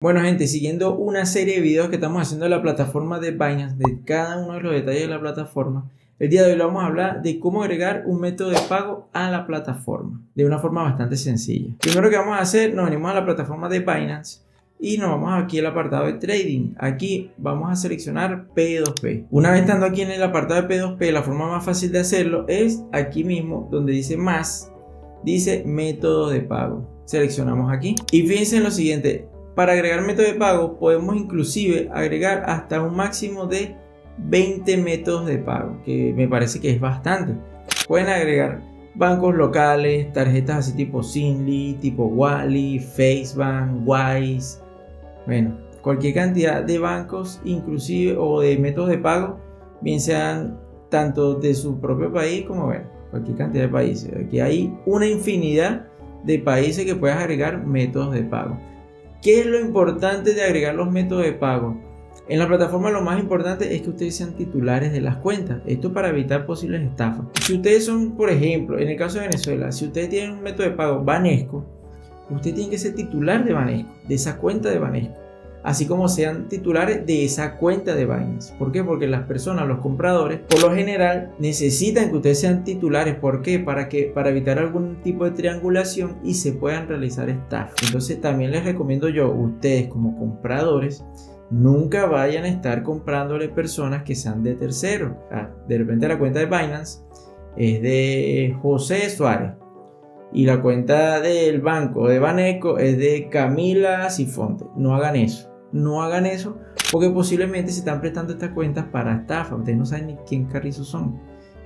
Bueno, gente, siguiendo una serie de videos que estamos haciendo en la plataforma de Binance, de cada uno de los detalles de la plataforma, el día de hoy vamos a hablar de cómo agregar un método de pago a la plataforma de una forma bastante sencilla. Primero que vamos a hacer, nos venimos a la plataforma de Binance y nos vamos aquí al apartado de Trading. Aquí vamos a seleccionar P2P. Una vez estando aquí en el apartado de P2P, la forma más fácil de hacerlo es aquí mismo donde dice más, dice método de pago. Seleccionamos aquí y fíjense en lo siguiente. Para agregar método de pago podemos inclusive agregar hasta un máximo de 20 métodos de pago, que me parece que es bastante. Pueden agregar bancos locales, tarjetas así tipo Zinli, tipo Wally, FaceBank, Wise, bueno, cualquier cantidad de bancos inclusive o de métodos de pago, bien sean tanto de su propio país como bueno, cualquier cantidad de países. Aquí hay una infinidad de países que puedes agregar métodos de pago. ¿Qué es lo importante de agregar los métodos de pago? En la plataforma lo más importante es que ustedes sean titulares de las cuentas. Esto para evitar posibles estafas. Si ustedes son, por ejemplo, en el caso de Venezuela, si ustedes tienen un método de pago Banesco, usted tiene que ser titular de Banesco, de esa cuenta de Banesco. Así como sean titulares de esa cuenta de Binance. ¿Por qué? Porque las personas, los compradores, por lo general necesitan que ustedes sean titulares. ¿Por qué? Para evitar algún tipo de triangulación y se puedan realizar estafas. Entonces también les recomiendo yo, ustedes como compradores, nunca vayan a estar comprándole personas que sean de terceros. De repente la cuenta de Binance es de José Suárez y la cuenta del banco de Banesco es de Camila Sifonte. No hagan eso. No hagan eso porque posiblemente se están prestando estas cuentas para estafa. Ustedes no saben ni quién carrizos son.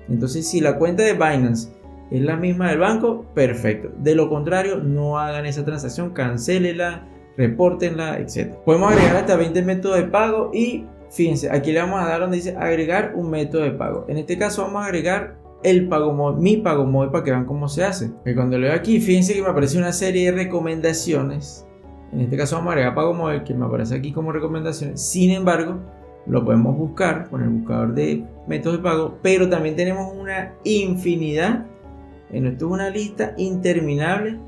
Entonces, si la cuenta de Binance es la misma del banco, perfecto. De lo contrario, no hagan esa transacción, cancélela, repórtenla, etc. Podemos agregar hasta 20 métodos de pago y fíjense, aquí le vamos a dar donde dice agregar un método de pago. En este caso vamos a agregar el pago móvil, mi pago móvil, para que vean cómo se hace. Y cuando le doy aquí, fíjense que me aparece una serie de recomendaciones. En este caso vamos a agregar pago móvil, que me aparece aquí como recomendaciones. Sin embargo, lo podemos buscar con el buscador de métodos de pago, pero también tenemos una infinidad. Esto es una lista interminable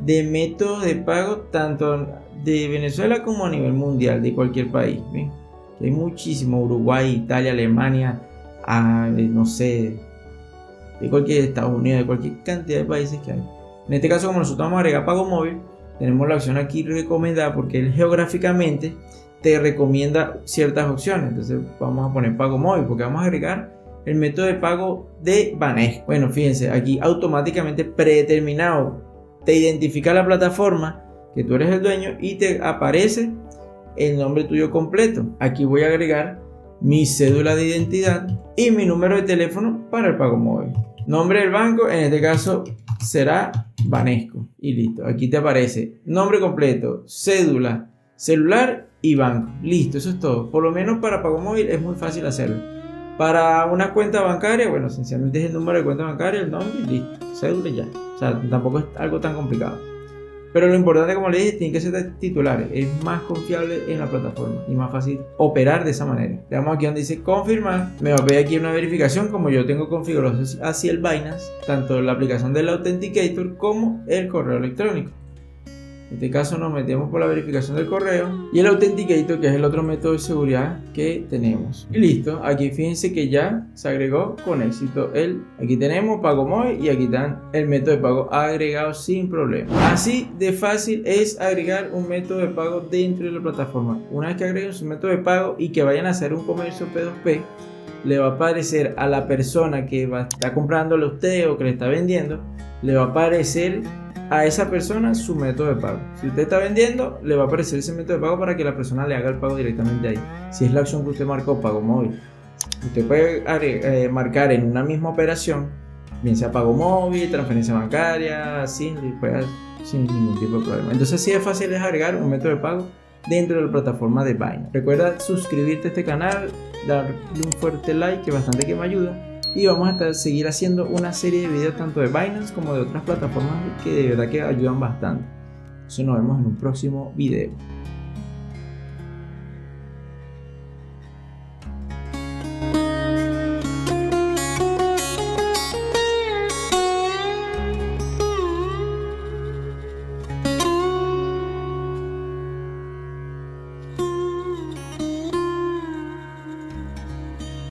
de métodos de pago, tanto de Venezuela como a nivel mundial, de cualquier país. ¿Ven? Hay muchísimo: Uruguay, Italia, Alemania, no sé, de cualquier Estados Unidos, de cualquier cantidad de países que hay. En este caso, como nosotros vamos a agregar pago móvil, tenemos la opción aquí recomendada porque él geográficamente te recomienda ciertas opciones. Entonces vamos a poner pago móvil porque vamos a agregar el método de pago de Banesco. Bueno, fíjense, aquí automáticamente predeterminado te identifica la plataforma que tú eres el dueño y te aparece el nombre tuyo completo. Aquí voy a agregar mi cédula de identidad y mi número de teléfono para el pago móvil. Nombre del banco, en este caso será Banesco y listo. Aquí te aparece nombre completo, cédula, celular y banco. Listo, eso es todo. Por lo menos para pago móvil es muy fácil hacerlo. Para una cuenta bancaria, bueno, esencialmente es el número de cuenta bancaria, el nombre y listo. Cédula y ya. O sea, tampoco es algo tan complicado. Pero lo importante, como les dije, tienen que ser titulares. Es más confiable en la plataforma y más fácil operar de esa manera. Le damos aquí donde dice confirmar. Me va a pedir aquí una verificación. Como yo tengo configurado así el Binance, tanto la aplicación del Authenticator como el correo electrónico. En este caso nos metemos por la verificación del correo y el Authenticator, que es el otro método de seguridad que tenemos. Y listo, aquí fíjense que ya se agregó con éxito aquí tenemos pago móvil y aquí están el método de pago agregado sin problema. Así de fácil es agregar un método de pago dentro de la plataforma. Una vez que agreguen su método de pago y que vayan a hacer un comercio P2P, le va a aparecer a la persona que está comprándole a usted o que le está vendiendo, le va a aparecer a esa persona su método de pago. Si usted está vendiendo, le va a aparecer ese método de pago para que la persona le haga el pago directamente ahí. Si es la opción que usted marcó, pago móvil, usted puede marcar en una misma operación, bien sea pago móvil, transferencia bancaria, sin ningún tipo de problema. Entonces así de fácil es agregar un método de pago dentro de la plataforma de Binance. Recuerda suscribirte a este canal, darle un fuerte like que bastante que me ayuda. Y vamos a seguir haciendo una serie de videos tanto de Binance como de otras plataformas que de verdad que ayudan bastante. Entonces nos vemos en un próximo video.